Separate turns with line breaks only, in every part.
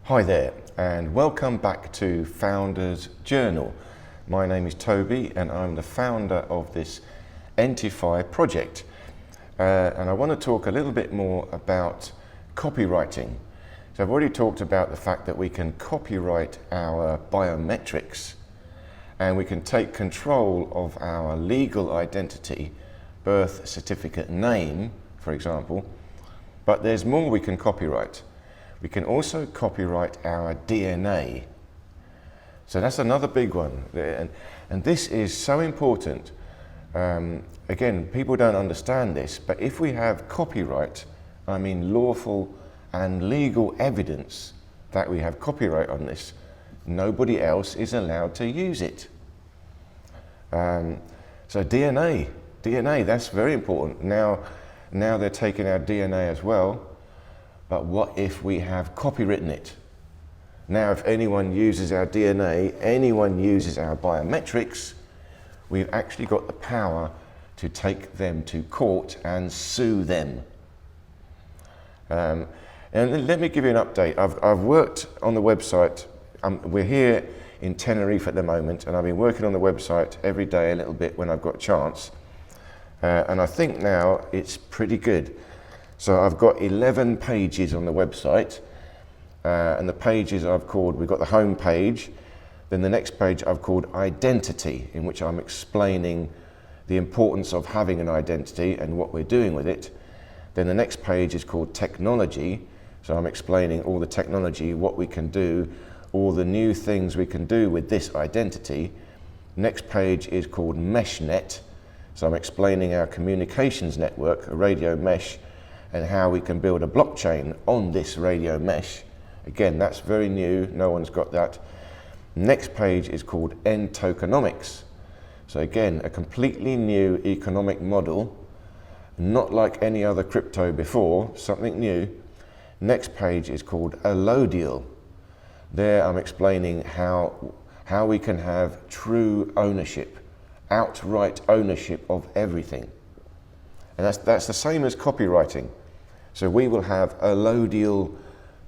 Hi there, and welcome back to Founders Journal. My name is Toby, and I'm the founder of this ENTIFY project. And I want to talk a little bit more about copywriting. So I've already talked about the fact that we can copyright our biometrics, and we can take control of our legal identity, birth certificate name, for example. But there's more we can copyright. We can also copyright our DNA. So that's another big one. And this is so important. Again, people don't understand this, but if we have copyright, I mean lawful and legal evidence that we have copyright on this, nobody else is allowed to use it. So DNA, that's very important. Now they're taking our DNA as well. But what if we have copywritten it? Now, if anyone uses our DNA, anyone uses our biometrics, we've actually got the power to take them to court and sue them. And let me give you an update. I've worked on the website. We're here in Tenerife at the moment, and I've been working on the website every day a little bit when I've got a chance. And I think now it's pretty good. So I've got 11 pages on the website, and the pages we've got the home page, then the next page I've called identity, in which I'm explaining the importance of having an identity and what we're doing with it. Then the next page is called technology, so I'm explaining all the technology, what we can do, all the new things we can do with this identity. Next page is called meshnet, so I'm explaining our communications network, a radio mesh, and how we can build a blockchain on this radio mesh. Again, that's very new, no one's got that. Next page is called tokenomics. So again, a completely new economic model, not like any other crypto before, something new. Next page is called allodial. There I'm explaining how we can have true ownership, outright ownership of everything. And that's the same as copywriting. So we will have allodial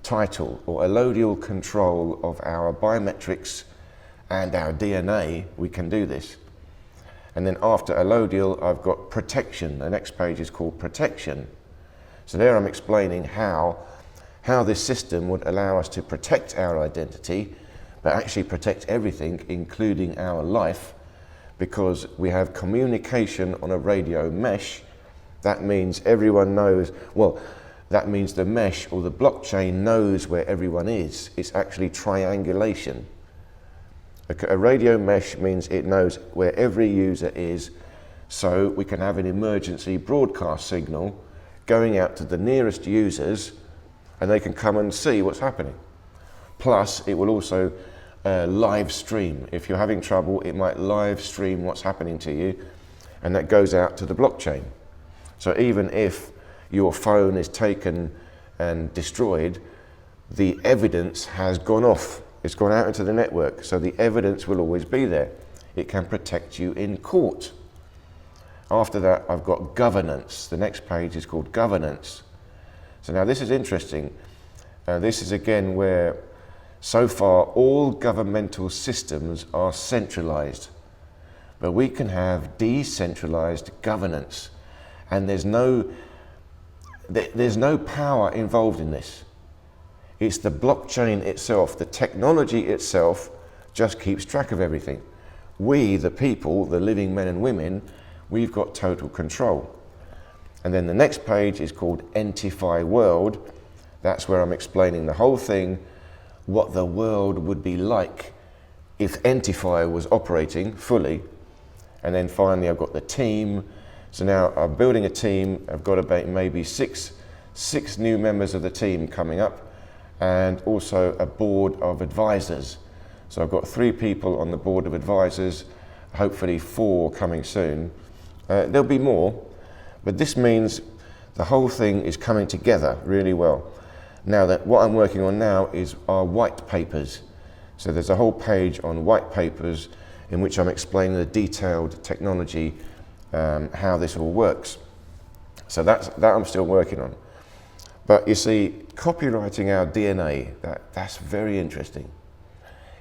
title or allodial control of our biometrics and our DNA. We can do this. And then after allodial, I've got protection. The next page is called protection. So there I'm explaining how this system would allow us to protect our identity, but actually protect everything, including our life, because we have communication on a radio mesh. That means everyone knows, that means the mesh or the blockchain knows where everyone is. It's actually triangulation. A radio mesh means it knows where every user is, so we can have an emergency broadcast signal going out to the nearest users, and they can come and see what's happening. Plus, it will also live stream. If you're having trouble, it might live stream what's happening to you, and that goes out to the blockchain. So even if your phone is taken and destroyed, the evidence has gone off. It's gone out into the network, so the evidence will always be there. It can protect you in court. After that, I've got governance. The next page is called governance. So now this is interesting. This is again where so far all governmental systems are centralized, but we can have decentralized governance. And there's no power involved in this. It's the blockchain itself, the technology itself just keeps track of everything. We, the people, the living men and women, we've got total control. And then the next page is called ENTIFY World. That's where I'm explaining the whole thing, what the world would be like if ENTIFY was operating fully. And then finally I've got the team. So now I'm building a team. I've got about maybe six new members of the team coming up, and also a board of advisors. So I've got 3 people on the board of advisors, hopefully 4 coming soon. There'll be more, but this means the whole thing is coming together really well. Now that what I'm working on now is our white papers. So there's a whole page on white papers in which I'm explaining the detailed technology, how this all works. So that I'm still working on. But you see, copywriting our DNA, that's very interesting.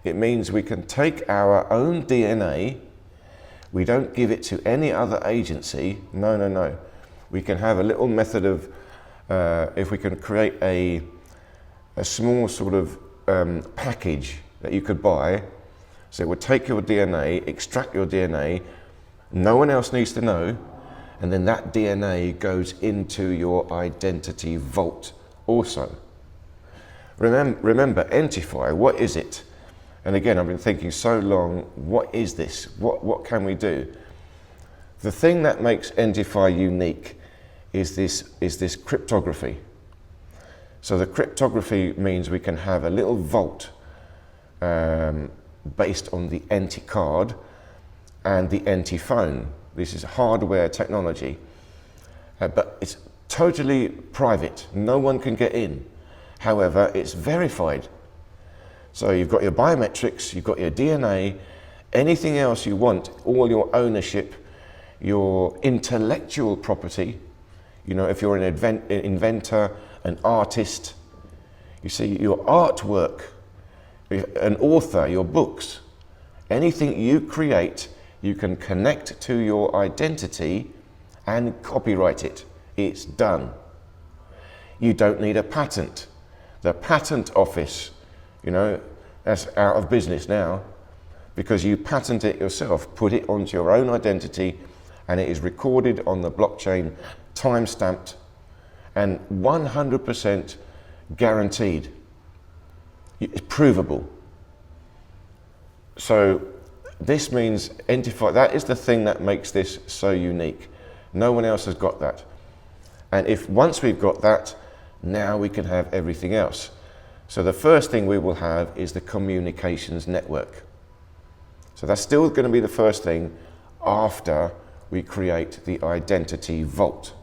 It means we can take our own DNA, we don't give it to any other agency, no. We can have a little method of, if we can create a small sort of package that you could buy. So it would take your DNA, extract your DNA, no one else needs to know, and then that DNA goes into your identity vault also. Remember, ENTIFY, what is it? And again, I've been thinking so long, what is this? What can we do? The thing that makes ENTIFY unique is this cryptography. So the cryptography means we can have a little vault based on the ENTI card and the ENTI phone. This is hardware technology, but it's totally private. No one can get in. However, it's verified. So you've got your biometrics, you've got your DNA, anything else you want, all your ownership, your intellectual property. You know, if you're an inventor, an artist, you see your artwork, an author, your books, anything you create, you can connect to your identity and copyright it. It's done. You don't need a patent. The patent office, you know, that's out of business now because you patent it yourself, put it onto your own identity, and it is recorded on the blockchain, time-stamped, and 100% guaranteed. It's provable. So this means ENTIFY, that is the thing that makes this so unique. No one else has got that. And if once we've got that, now we can have everything else. So the first thing we will have is the communications network. So that's still going to be the first thing after we create the identity vault.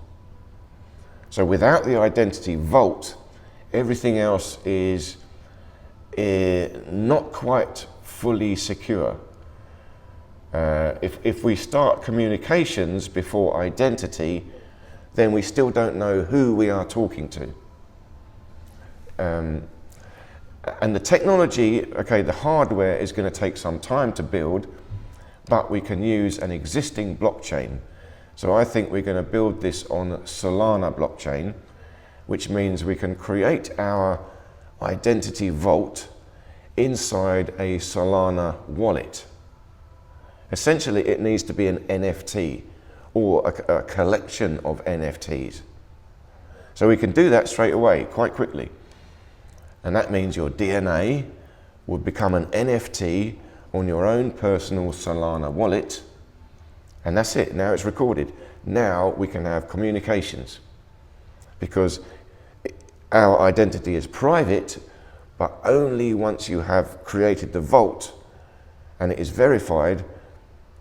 So without the identity vault, everything else is not quite fully secure. If we start communications before identity, then we still don't know who we are talking to. And the technology, okay, the hardware is going to take some time to build, but we can use an existing blockchain. So I think we're going to build this on Solana blockchain, which means we can create our identity vault inside a Solana wallet. Essentially, it needs to be an NFT or a collection of NFTs. So we can do that straight away, quite quickly. And that means your DNA would become an NFT on your own personal Solana wallet. And that's it, now it's recorded. Now we can have communications because our identity is private, but only once you have created the vault and it is verified,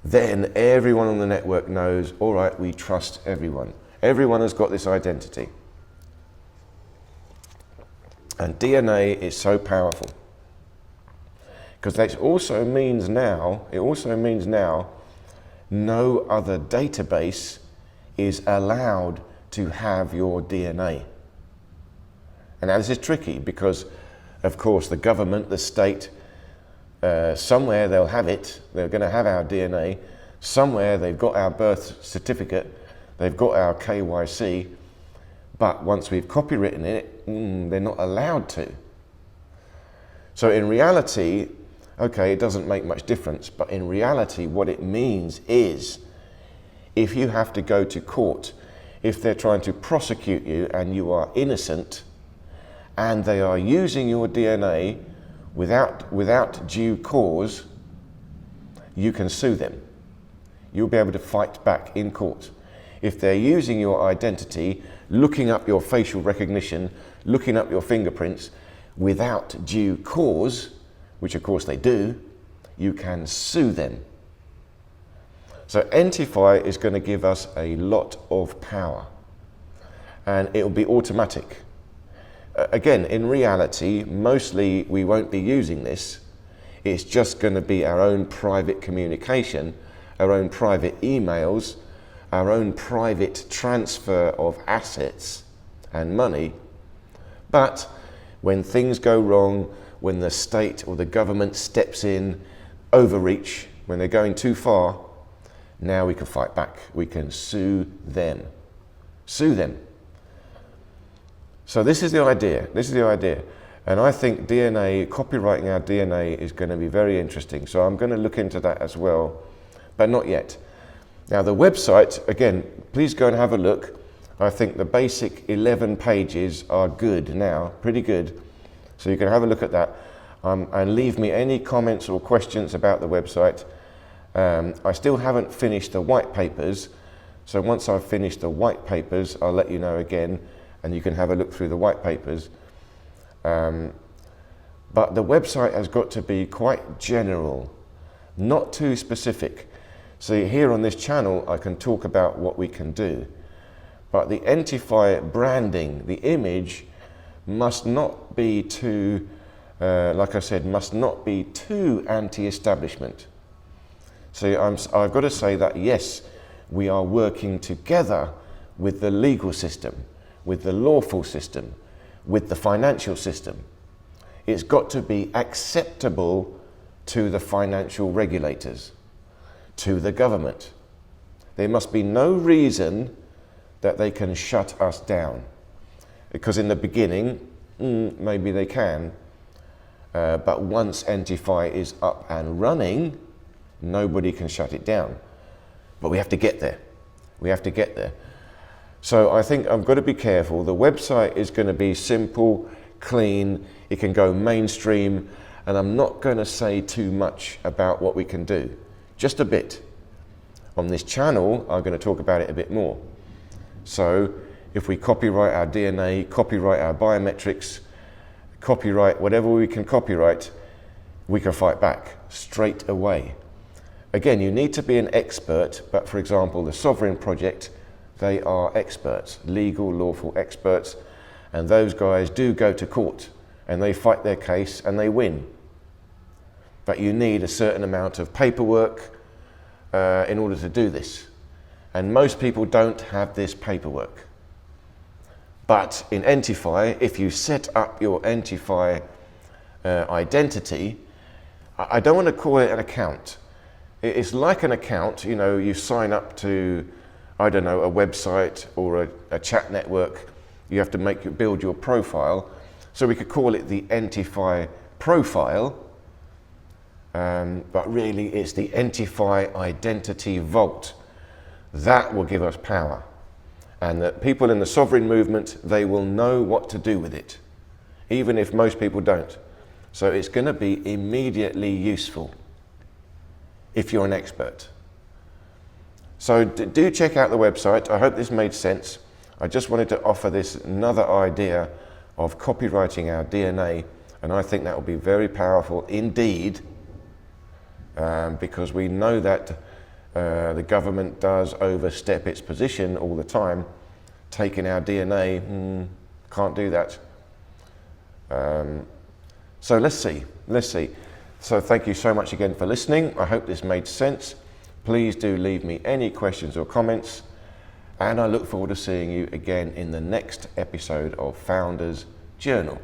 then everyone on the network knows, all right, we trust everyone. Everyone has got this identity. And DNA is so powerful because that also means now, no other database is allowed to have your DNA. And now this is tricky because, of course, the government, the state, somewhere they'll have it, they're going to have our DNA, somewhere they've got our birth certificate, they've got our KYC, but once we've copywritten it, they're not allowed to. So in reality, okay, it doesn't make much difference, but in reality what it means is if you have to go to court, if they're trying to prosecute you and you are innocent and they are using your DNA without due cause, you can sue them. You'll be able to fight back in court. If they're using your identity, looking up your facial recognition, looking up your fingerprints without due cause, which of course they do, you can sue them. So ENTIFY is going to give us a lot of power and it will be automatic. Again, in reality, mostly we won't be using this. It's just going to be our own private communication, our own private emails, our own private transfer of assets and money. But when things go wrong, when the state or the government steps in, overreach, when they're going too far, now we can fight back. We can sue them. Sue them. So this is the idea. This is the idea. And I think DNA, copyrighting our DNA is going to be very interesting. So I'm going to look into that as well, but not yet. Now the website, again, please go and have a look. I think the basic 11 pages are good now, pretty good. So you can have a look at that and leave me any comments or questions about the website. I still haven't finished the white papers. So once I've finished the white papers, I'll let you know again, and you can have a look through the white papers. But the website has got to be quite general, not too specific. So here on this channel, I can talk about what we can do. But the ENTIFY branding, the image, must not be too, like I said, must not be too anti-establishment. So I've got to say that, yes, we are working together with the legal system, with the lawful system, with the financial system. It's got to be acceptable to the financial regulators, to the government. There must be no reason that they can shut us down. Because in the beginning, maybe they can, but once ENTIFY is up and running, nobody can shut it down. But we have to get there. We have to get there. So I think I've got to be careful. The website is going to be simple, clean, it can go mainstream, and I'm not going to say too much about what we can do. Just a bit. On this channel, I'm going to talk about it a bit more. So if we copyright our DNA, copyright our biometrics, copyright whatever we can copyright, we can fight back straight away. Again, you need to be an expert, but for example, the Sovereign Project, they are experts, legal, lawful experts, and those guys do go to court and they fight their case and they win. But you need a certain amount of paperwork in order to do this. And most people don't have this paperwork. But in ENTIFY, if you set up your ENTIFY identity, I don't want to call it an account. It's like an account, you know, you sign up to, I don't know, a website or a chat network. You have to build your profile. So we could call it the ENTIFY profile, but really it's the ENTIFY identity vault. That will give us power. And the people in the sovereign movement, they will know what to do with it, even if most people don't. So it's going to be immediately useful if you're an expert. So do check out the website. I hope this made sense. I just wanted to offer this another idea of copyrighting our DNA, and I think that will be very powerful indeed, because we know that the government does overstep its position all the time, taking our DNA, can't do that. So let's see. So thank you so much again for listening. I hope this made sense. Please do leave me any questions or comments, and I look forward to seeing you again in the next episode of Founders Journal.